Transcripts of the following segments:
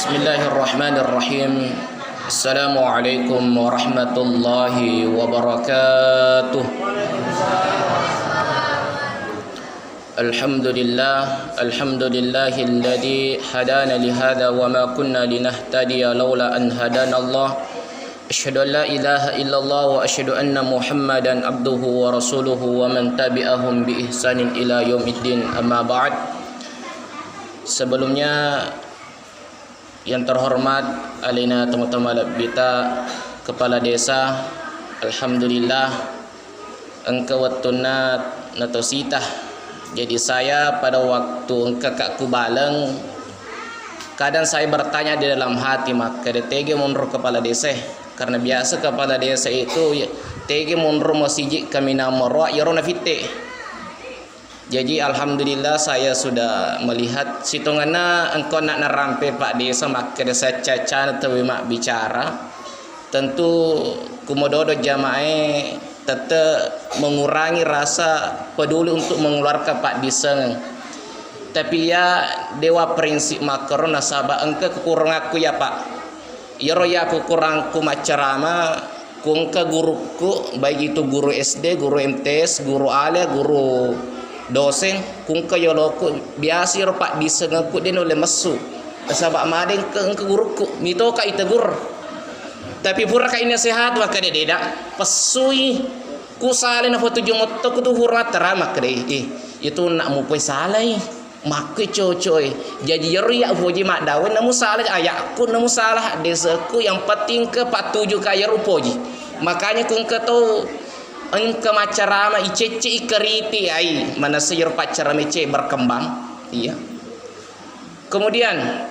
Bismillahirrahmanirrahim. Assalamualaikum warahmatullahi wabarakatuh. Alhamdulillahilladzi hadana lihada wa ma kunna linahtadiya laula an hadana Allah. Asyhadu an la ilaha illallah wa asyhadu anna Muhammadan abduhu wa rasuluhu wa man tabi'ahum bi ihsanin ila yaumiddin. Amma ba'd. Sebelumnya yang terhormat alina teman-teman bita kepala desa, alhamdulillah engkau watuna natosita. Jadi saya pada waktu engkau kakku baleng, kadang saya bertanya di dalam hati, maka tege mundur kepala desa, karena biasa kepala desa itu tege mundur masjid kami namorwa yarona fitte. Jadi alhamdulillah saya sudah melihat situnganna engkau nak narampe Pak Desa, maka desa caca atau mak bicara. Tentu kumododo jamaah tetap mengurangi rasa peduli untuk mengeluarkan Pak Desa. Tapi ya dewa prinsip makaron nasabah engkau kurang aku ya Pak. Yaro ya aku kurang ku macarama kungka guruku, baik itu guru SD, guru MTS, guru alia, guru dosen kungka yoloku biasa ro Pak disengaku den oleh mesu sabak madeng ke guruku mito ka itegur tapi pura ka ini sehat wa kade deda pesui ku sale na foto jumot ku tu hurmat terama kade itu nak mu pe salai makai cocoy jadi yeri ya poji mak dawen namu salah ayakku namu salah desaku yang penting ke patuju kaya rupoji makanya kungka tu engka macarama icece ikeriti ai mana sayur pacarama ice berkembang iya. Kemudian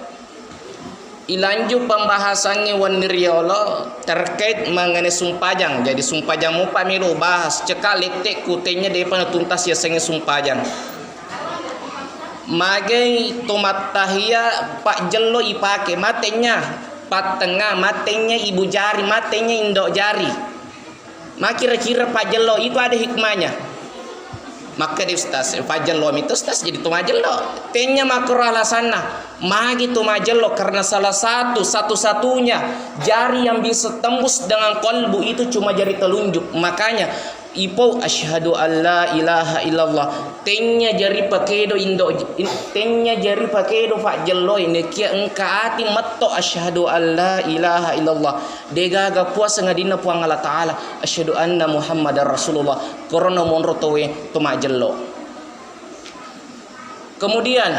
ilanjut pembahasannya waniriolo terkait mengenai sumpajang. Jadi sumpajang mu pamilu bahas cekal letek kutenya depan tuntas ya sange sumpajang magai tomat tahia Pak Jello ipake matenya Pak Tengah matenya ibu jari matenya indok jari. Maka kira-kira Pak Jello itu ada hikmahnya. Maka di ustaz Pak Jello itu ustaz jadi tu Jello. Tenya makro alasanna. Magi tu Jello karena salah satu-satunya jari yang bisa tembus dengan kolbu itu cuma jari telunjuk. Makanya ipo asyhadu alla ilaha illallah. Tenya jari pakedo indo tenya jari pakedo Pak Jello ini kia engka ati matto asyhadu alla ilaha illallah. Degaga puasa ngadina puang Allah taala asyhadu anna Muhammadar Rasulullah. Korona monro towe tu Jello. Kemudian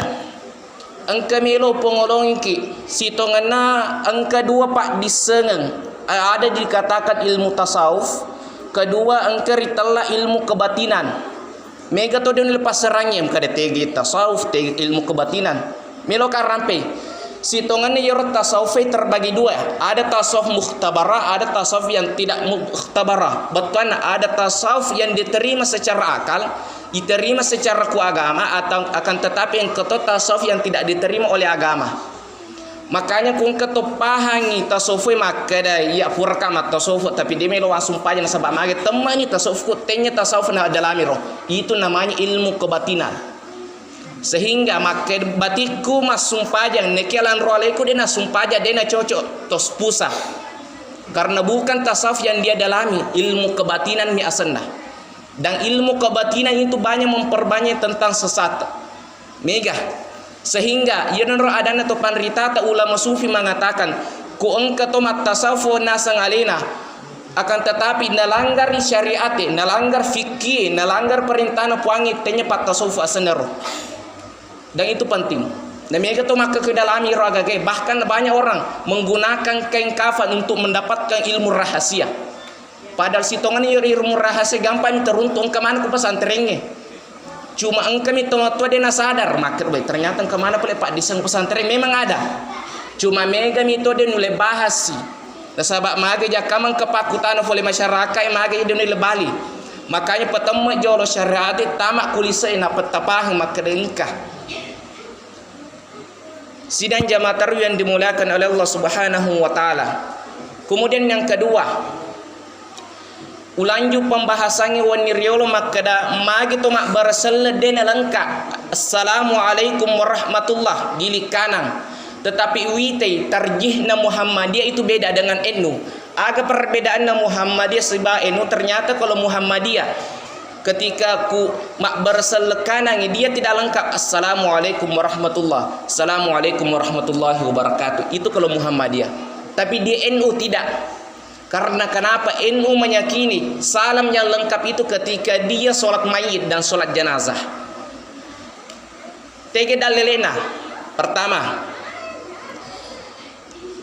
engka melo pengolongki sitonganna engka dua Pak disengeng ada dikatakan ilmu tasawuf. Kedua engkau ritalla ilmu kebatinan. Mega to den lepas serangnya kada tegi tasawuf tegi ilmu kebatinan. Melo karampe. Sitongannya yoro tasawuf terbagi dua. Ada tasawuf mukhtabarah, ada tasawuf yang tidak mukhtabarah. Betul ada tasawuf yang diterima secara akal, diterima secara agama atau akan tetapi yang ketot tasawuf yang tidak diterima oleh agama. Makanya kung ketopahangi tasawuf maka ya purka mat tasawuf tapi dia melo sumpahnya sabak mage temani tasawuf tenya tasawuf na dalami roh itu namanya ilmu kebatinan sehingga maka batiku mas sumpahnya nekelan roaleku dena sumpahnya dena cocok tos pusa karena bukan tasawuf yang dia dalami ilmu kebatinan mi asanna dan ilmu kebatinan itu banyak memperbanyak tentang sesat mega. Sehingga yenro adana to panrita ta ulama sufi mengatakan ku engka to tasawuf nasang alena akan tetapi nalanggar syariat nalanggar fikih nalanggar perintah puangi tenya pat tasawuf asenero dan itu penting dan mereka to maka ke dalam iragage bahkan banyak orang menggunakan kain kafan untuk mendapatkan ilmu rahasia padahal sitongan ilmu rahasia gampang teruntung kemana ku pesantrennya. Cuma engkami tua dia sadar maker baik ternyata kemana pula Pak diseng pesantren memang ada. Cuma mega mito dia nule bahas sih. Nasabak mage jakamang kepakutan oleh masyarakat mage dia nule bali. Makanya petemu jolo syariat tamak kulisa ina petapah maker engkah. Sidang jamaah tarawih yang dimuliakan oleh Allah Subhanahu wa taala. Kemudian yang kedua ulanju pembahasannya waniriolo makada magi to mak barselle dena lengkap. Assalamualaikum warahmatullah gili kanan Tetapi wite tarjihna Muhammadiyah itu beda dengan NU. Aga perbedaan Muhammadiyah sebab NU ternyata kalau Muhammadiyah ketika ku mak berselekana dia tidak lengkap assalamualaikum warahmatullah, assalamualaikum warahmatullahi wabarakatuh. Itu kalau Muhammadiyah. Tapi di NU tidak. Karena kenapa? NU meyakini salam yang lengkap itu ketika dia sholat mayit dan sholat jenazah. Tege dalilena. Pertama,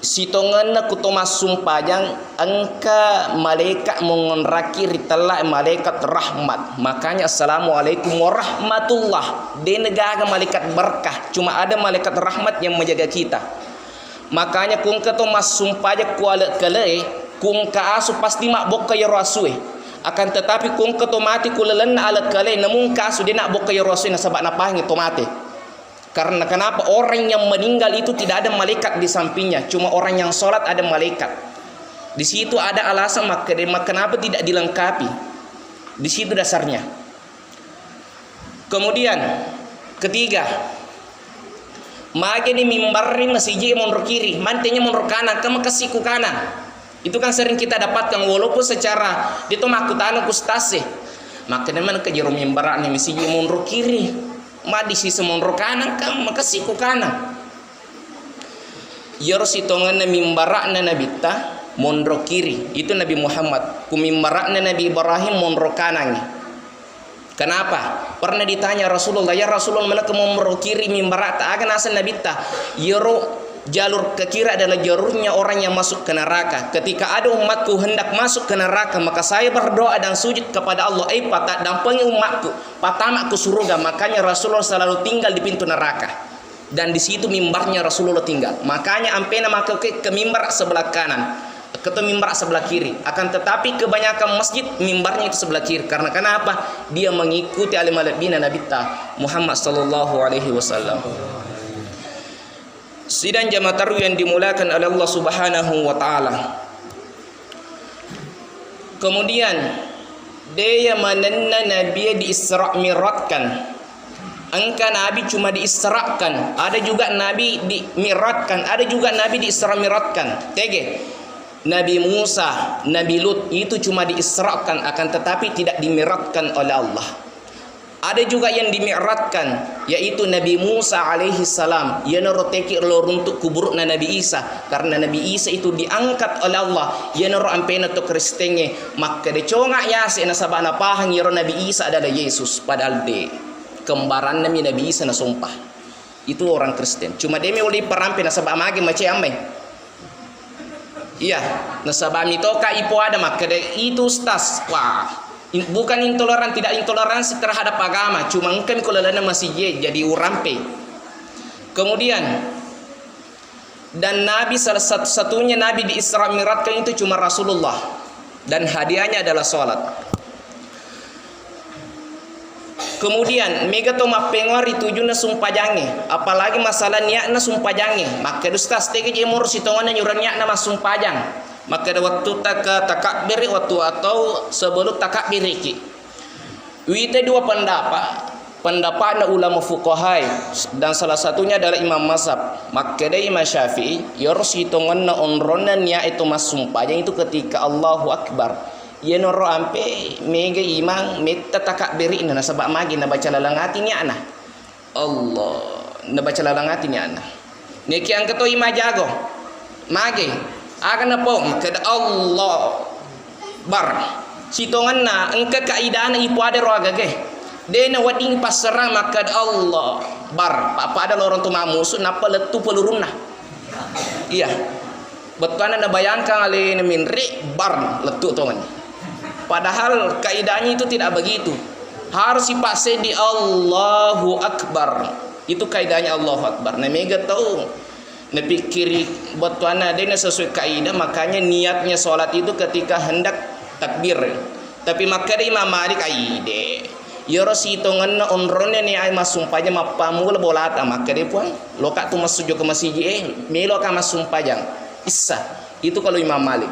sitongan kutoma sumpajang angka malaikat mengonraki ritala malaikat rahmat. Makanya assalamualaikum warahmatullah. Di negara malaikat berkah, cuma ada malaikat rahmat yang menjaga kita. Makanya kung ketoma sumpajang kuala kale kung kaasu pasti mak bokka ya rasue. Akan tetapi kung ketomati kulelen alat kale namun kaasu dia nak bokka ya rasue nasabak napahin tomate. Karena kenapa? Orang yang meninggal itu tidak ada malaikat di sampingnya, cuma orang yang sholat ada malaikat. Di situ ada alasan maka kenapa tidak dilengkapi. Di situ dasarnya. Kemudian ketiga, mage ni mimbarin masih mundur kiri, mantenya mundur kanan, kamu kesiku kanan. Itu kan sering kita dapatkan walaupun secara itu makutana kustase. Maka mana ke jero mimbar ni misi mundur kiri. Ma di sisi mundur kanan kan maka siku kanan. Jero sitongan mimbarakna Nabi ta mundur kiri. Itu Nabi Muhammad. Ku mimbarakna Nabi Ibrahim mundur kanan. Kenapa? Pernah ditanya Rasulullah, ya Rasulullah mana ke mundur kiri mimbarak ta akan asal Nabi ta. Jero jalur ke kiri adalah jalurnya orang yang masuk ke neraka. Ketika ada umatku hendak masuk ke neraka, maka saya berdoa dan sujud kepada Allah, patah dampangi umatku, patamaku surga. Makanya Rasulullah selalu tinggal di pintu neraka. Dan di situ mimbarnya Rasulullah tinggal. Makanya ampena maka ke mimbar sebelah kanan, ke mimbar sebelah kiri. Akan tetapi kebanyakan masjid mimbarnya itu sebelah kiri. Karena kenapa? Dia mengikuti alim alabina Nabi Muhammad sallallahu alaihi wasallam. Sidang jamaah tarawih yang dimulakan oleh Allah Subhanahu wa taala. Kemudian dia mananna Nabi di Isra Mi'rajkan. Angka Nabi cuma diisrakan, ada juga Nabi di Mi'rajkan, ada juga Nabi di Isra Mi'rajkan. Tege. Nabi Musa, Nabi Lut itu cuma diisrakan akan tetapi tidak dimi'rajkan oleh Allah. Ada juga yang dimi'rajkan yaitu Nabi Musa alaihi salam. Ia naroteki lor untuk kubur Nabi Isa karena Nabi Isa itu diangkat oleh Allah. Ia naro ampena to kristenge maka de conga ya se nasabana pahang yero Nabi Isa adalah Yesus padahal de kembaran Nabi Isa na sumpah. Itu orang Kristen. Cuma demi uli perampe nasabah mage mace amai. Iya, nasabah mitoka ipo ada maka de itu stas. Wah. Bukan intoleran, tidak intoleransi terhadap agama, cuma engkau kalau masih jadi urampe. Kemudian dan Nabi salah satu-satunya Nabi di Isra Mi'rajkan itu cuma Rasulullah dan hadiahnya adalah sholat. Kemudian mega to mapengori tujuna sumpajange, apalagi masalah niatna sumpajange, maka dustas tege jemur sitongan nyuran niatna mas sumpajang. Maka ada waktu takbir waktu atau sebelum takbir iki. Wite dua pendapat ulama fuqaha dan salah satunya adalah Imam Mazhab. Maka ada Imam Syafi'i yorus hitungan na onronan ya itu mas sumpahnya itu ketika Allahu Akbar. Ya noro ampe mega imang meta takbir ina nasabak magi na baca lalangati ni ana. Allah na baca lalangati ni ana. Neki angkato ima jago. Magi akan apa? Kada Allah bar. Sitongan na engka kaidana ipu ada roaga ke. Dena wading pasrah maka Allah bar. Apa ada lorong tu mamusu napa letu peluruna. Iya. Betana na bayangkan ali minri bar letu tongan. Padahal kaidahnya itu tidak begitu. Harus dipaksa di Allahu Akbar. Itu kaidahnya Allahu Akbar. Nah mega tahu. Nepikiri buat tuana dia sesuai kaidah, makanya niatnya sholat itu ketika hendak takbir. Tapi maka dia Imam Malik aide yoro sitongan na onronnya ni ay masumpajang mapamula bolata maka dia pun loka tu masuk ke masjid melo ka masumpajang isa. Itu kalau Imam Malik.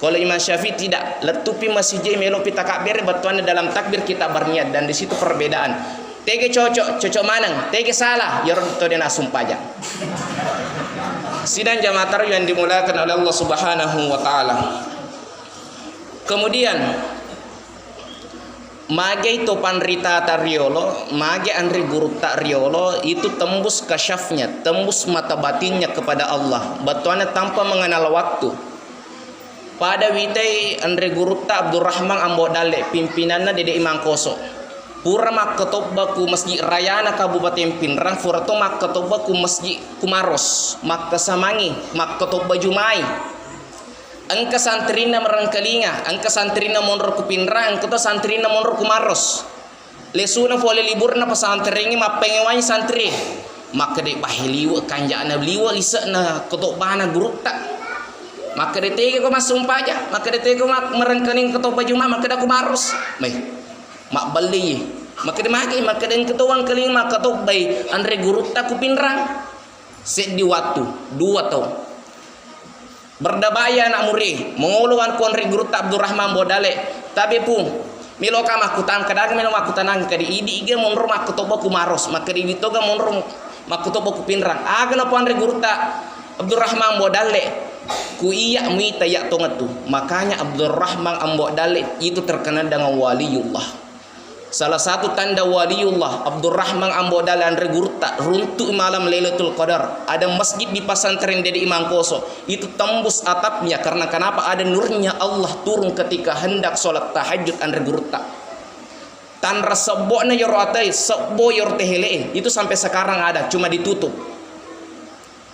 Kalau Imam Syafi'i tidak, letupi masjid melo pita takbir batuan dalam takbir kita berniat dan di situ perbedaan. Tege cocok mana? Tege salah, yoro to dia sumpajang. Sidang jamaah tarawih yang dimulakan oleh Allah Subhanahu wa taala. Kemudian mage itu panrita tariolo, mage andri guru riolo itu tembus kasyafnya, tembus mata batinnya kepada Allah. Batuannya tanpa mengenal waktu. Pada witai andre guru Abdurrahman Ambo Dale pimpinannya Dede Imam Koso. Pura mak ketobbaku masjid rayana Kabupaten Pinrang, pura to mak ketobbaku masjid Kumaros, mak kesamangi, mak ketobba Jumai. Angka santrina merangkalinga, angka santrina monor ku Pinrang, angka santrina monor Kumaros. Lesuna fole liburna pesantrengi mak pengewai santri. Mak kede bahiliwa kanjana beliwa lisana ketobana guru tak. Maka detege ko masumpah aja, maka detege ko mak merangkaling ketobba Jumai, maka da Kumaros. Mai mak beli maka dimaki maka den ketuang keling maka tobay andre guru tak ku Pinrang set di waktu 2 tahun berdabaya anak muri menguluan ku andre guru tak Abdurrahman Bodale tapi pun milo kama kutan kadang milo mak kutanang kadi idi ige monro mak ketoba Kumaros maka di bitoga monro mak ketoba ku Pinrang agna ku andre guru tak Abdurrahman Bodale ku iya muita ya tongatu makanya Abdurrahman Bodale itu terkenal dengan waliullah. Salah satu tanda waliullah Abdurrahman Ambo Dalan Regurta runtuh malam Lailatul Qadar. Ada masjid di pesantren Dede Imam Koso itu tembus atapnya karena kenapa ada nurnya Allah turun ketika hendak sholat tahajud an Regurta. Tan resebokna yor atai sebo yor tehele itu sampai sekarang ada cuma ditutup.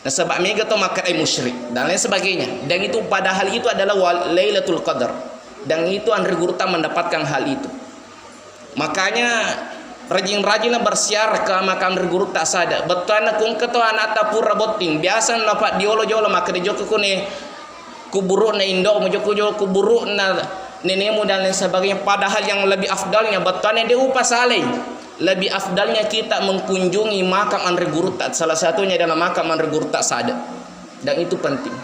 Nah sebab mega to makat ai musyrik dan lain sebagainya. Dan itu padahal itu adalah Lailatul Qadar. Dan itu an Regurta mendapatkan hal itu. Makanya rajin-rajinlah bersiar ke makam guru tak sada. Betul kung keto anak tapura boting. Biasa dapat diolo-jolo maka di joko kune kuburu na indo mo joko kuburu na nenemu dan lain sebagainya. Padahal yang lebih afdalnya betulnya dia upah saleh. Lebih afdalnya kita mengunjungi makam guru tak. Salah satunya adalah makam guru tak sada. Dan itu penting.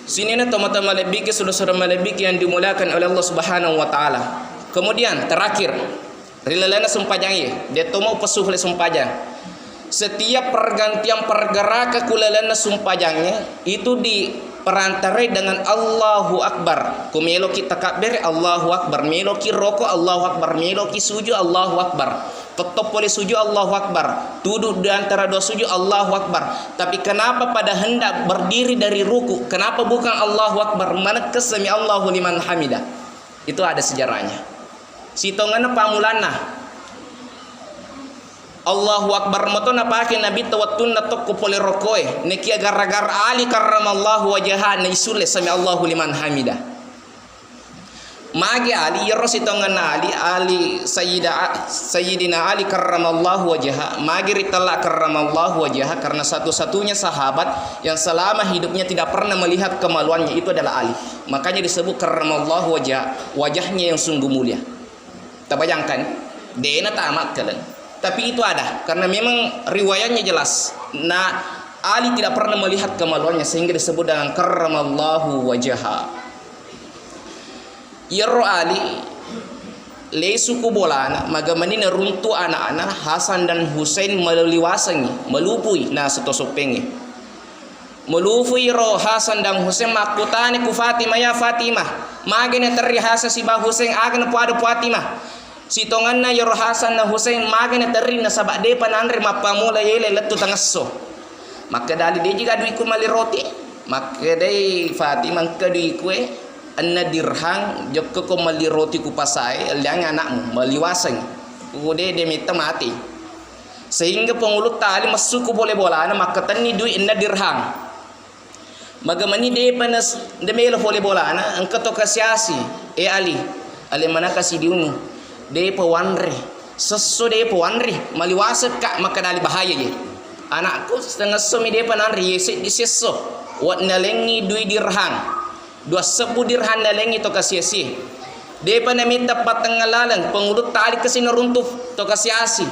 Sini na teman-teman lebih saudara-saudara malebik yang dimulakan oleh Allah Subhanahu wa taala. Kemudian terakhir, rilalana sumpajang dia mau pesuh le sumpajang. Setiap pergantian pergerakan kulalana sumpajangnya itu diperantarai dengan Allahu Akbar. Kumelo kita takbir Allahu Akbar, melo ki roko Allahu Akbar, melo ki sujud Allahu Akbar. Tetap boleh sujud Allahu Akbar, duduk di antara dua sujud Allahu Akbar. Tapi kenapa pada hendak berdiri dari ruku, kenapa bukan Allahu Akbar? Mana kesemi Allahu liman hamidah? Itu ada sejarahnya. Sitonganna pamulana Allahu Akbar matona pakai Nabi tawattunna tokko pole rokoe neki gara-gara ali karramallahu wajhaha na isule sami Allahu liman hamidah. Magi Ali yero sitongan Ali Sayyidina Ali karramallahu wajhaha magi ritalla karramallahu wajhaha karena satu-satunya sahabat yang selama hidupnya tidak pernah melihat kemaluannya itu adalah Ali. Makanya disebut karramallahu wajahnya yang sungguh mulia. Terbayangkan dena tamat kalian. Tapi itu ada karena memang riwayatnya jelas. Nah, Ali tidak pernah melihat kemaluannya sehingga disebut dengan karramallahu wajhaha. Yero Ali lesu kubolana magamanina runtu anak-anak Hasan dan Husain meliwasangi melupui na setosopenge melupui ro Hasan dan Husain makutane ku Fatimah ya Fatimah magene terihasa si ba Husain agene pada Fatimah sitonganna yero Hasan dan Husain magene terina sabak de panandre mapamula yele letu tangasso maka dali de jiga duiku mali roti maka de Fatimah kedui kue anna dirhang jokko ko mali roti ku pasai liang anakmu maliwasang kude de mita mati sehingga pengulut tali masuk boleh bolana maka tani duit anna dirhang magamani de panas de melo boleh bolana angka to kasiasi Ali mana kasih diunu de pawanre sesso de pawanre maliwasa ka maka dali bahaya je anakku setengah somi de pananri yese di sesso wat nalengi duit dirhang 20 dirham nalengi to kasiasi depa na minta patangalalan pengulut tali kasih runtuh to kasiasi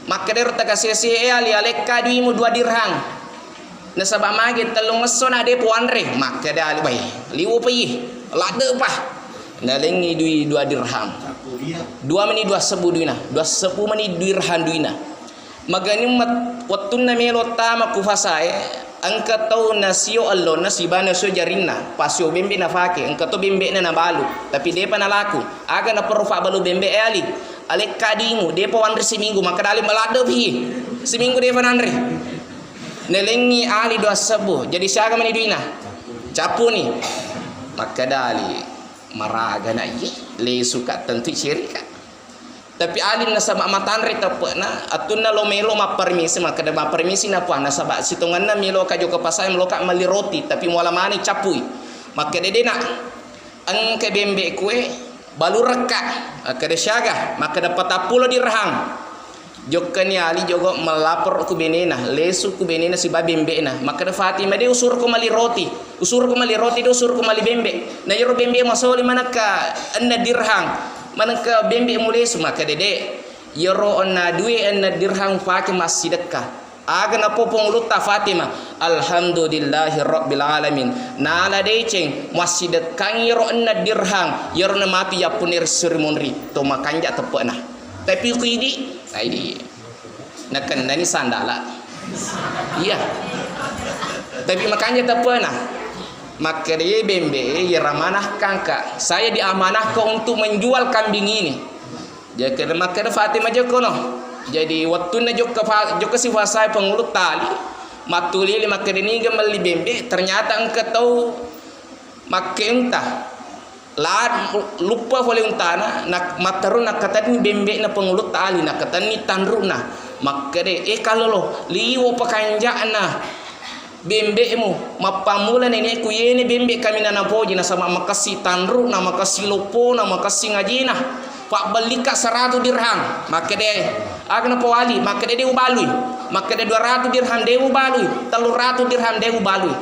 maka der ta kasiasi Ali aleka duimu 2 dirham na sabab magi telung mesona de puanre maka dali bay liwu pi lade pah nalengi dui 2 dirham 2 meni 2 sebu duina 2 sebu meni dirham duina magani waktu na melo tama kufasai angka tau nasio allo nasibana so jarinna pasio bembe na fake angka to bembe na balu tapi depa na laku aga na perfa balu bembe ali ale kadimu depa wandre seminggu maka dali malado bi seminggu depa nandre nelengi ali do sabu jadi siaga mani duina capu ni maka dali maraga na ye le suka tentu syirika tapi alin na sama matanre tapna atuna lo melo ma permisi maka da permisi na pa na sabak situngan na melo ka jo ka pasay melo ka mali roti tapi mola mani capui maka dede na ang ke bembe kue balu reka kada syaga maka dapat 10 dirham jokkani ali jogo melapor ku benena lesu ku benena si babembe na maka da Fatima de usur ku mali roti do usur ku mali bembe na yoro bembe masoli manaka anna dirham manaka bembe mulai maka dede yoro onna duwe anna dirham fake masih sedekah aga na popong lutta Fatima alhamdulillahi rabbil alamin nala deceng masih sedekah yoro anna dirham yoro na mati ya punir surmunri to makanja tepena tapi ku ini nakan nani sandala iya tapi makanya tepena maka dia bembe ya ramanah kangka saya diamanahkan untuk menjual kambing ini jadi maka Fatimah jokono jadi waktu na joka si wasai pengulut tali matuli maka ini gemali bembe ternyata engkau tahu maka entah lupa oleh untana nak mataru nak kata ni bembe na pengulut tali nak kata ni tanruna maka de kalau lo liwo pakanjana bembe mu mapamula nenek ku yene bembe kami na poji na sama makasi tanru na makasi lopo na makasi ngajina pak balika 100 dirham maka de agna powali maka de ubalui maka de 200 dirham de ubalui 300 dirham de ubalui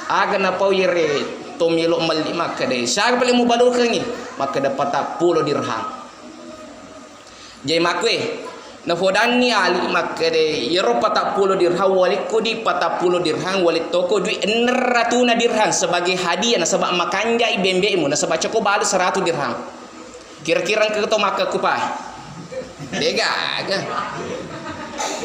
agna poyere to milo mali maka de sag pale mu balu kangi maka dapat 40 dirham jai makwe na fodani ali maka de yero 40 dirham wali kodi 40 dirham wali toko dui 600 dirham sebagai hadiah na sebab makanja ibembe mu na sebab coko balu 100 dirham kira-kira ke to maka kupai dega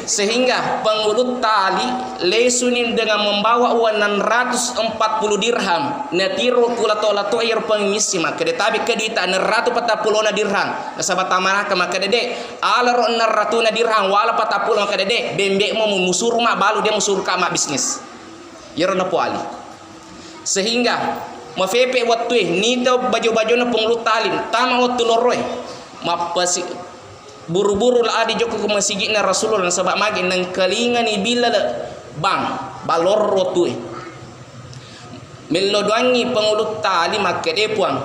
sehingga pengulut tali lesunin dengan membawa uang 640 dirham natiru kula tola to air pengisi maka de tabi kedita 640 dirham nasabat tamanah maka dede alaro 600 dirham wala 40 maka dede bembe mo musur ma balu dia musur ka ma bisnis yero na poali sehingga mafepe waktu ni to baju-baju na pengulut tali tama waktu loroy mapasi buru-buru lah di joko ke masjid na Rasulullah sebab magi nang kalingan ni bila bang balor rotu melodoangi pengulut tali make de puang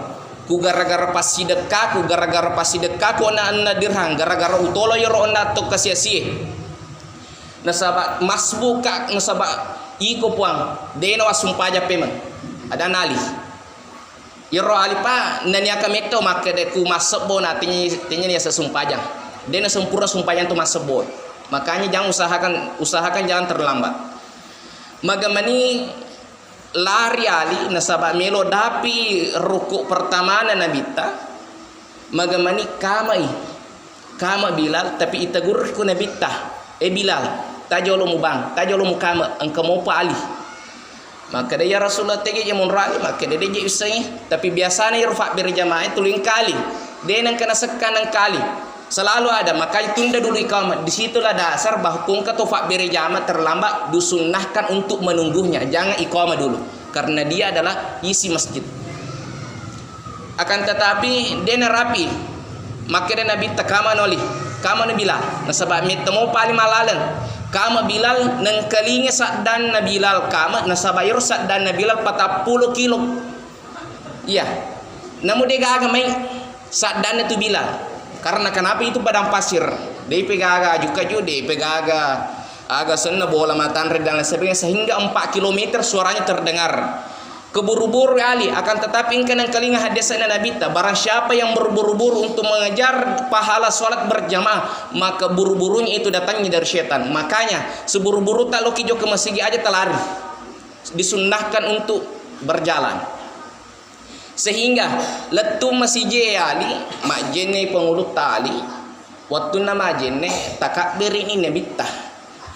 ku gara-gara pasi dekah ku gara-gara pasi dekah ku na dirham gara-gara utolo yoro na to kasia-sia na sabab masbuka na sabab iko puang de na wasumpaja pemen ada nali yoro alipa nanya kameto make de ku masebo na tinya ni sesumpajang dia na sempurna sumpah tu masebut makanya jangan usahakan jangan terlambat magamani lari ali nasabak melo dapi rukuk pertama na nabita magamani kama Bilal tapi itagur ku nabita Bilal tajolo mu bang tajolo mu kama engkau mau pa ali maka dia Rasulullah tege je mun rali maka dia je usai tapi biasanya irfa berjamaah tuling kali dia nang kena sekan kali selalu ada maka tunda dulu iqamah disitulah dasar bahwa hukum ketofak berjamaah terlambat disunnahkan untuk menunggunya jangan iqamah dulu karena dia adalah isi masjid akan tetapi dia rapi maka dia nabi takama noli kama Bilal nasabab mitemo paling malalan kama Bilal nang kalinge saddan Bilal kama nasabab ir saddan Bilal 40 kilo iya namun dia gaga main saddan itu Bilal karena kenapa itu padang pasir dia pegaga juga dia pegaga agak senna bola matan dan sebagainya sehingga 4 km suaranya terdengar keburu-buru ali akan tetapi ingkang kalinga hadisana Nabi ta barang siapa yang berburu-buru untuk mengejar pahala salat berjamaah maka buru-burunya itu datangnya dari setan makanya seburu-buru tak loki jo ke masjid aja telari disunnahkan untuk berjalan sehingga letu masjid ali majene pengulut tali waktu nama majene takbir ini nebita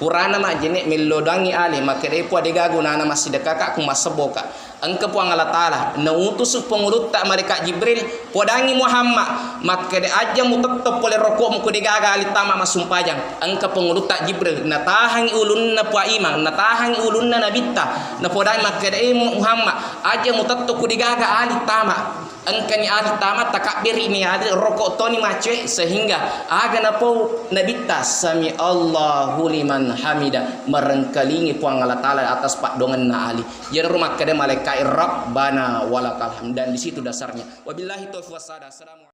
Purana mak jenek melodangi ali maka depo adegagu nana masih dekaka ku maseboka. Engke puang Allah Ta'ala na utus pengulut tak malaikat Jibril podangi Muhammad maka de aja mu tetep oleh rokok mu kudegaga ali tama masumpajang. Engke pengulut tak Jibril na tahangi ulunna pu imang na tahangi ulunna nabitta na podangi maka de Muhammad aja mu tetep kudegaga ali tama. Engkani ali tama takbir ini ada rokok toni macwe sehingga aga na po nabitta sami Allahu liman hamida merengkelingi puang Allah Ta'ala atas pak dongan na ali. Jadi rumah kada malaikat Rabbana walakal hamd dan di situ dasarnya. Wabillahi taufiq wassalamu.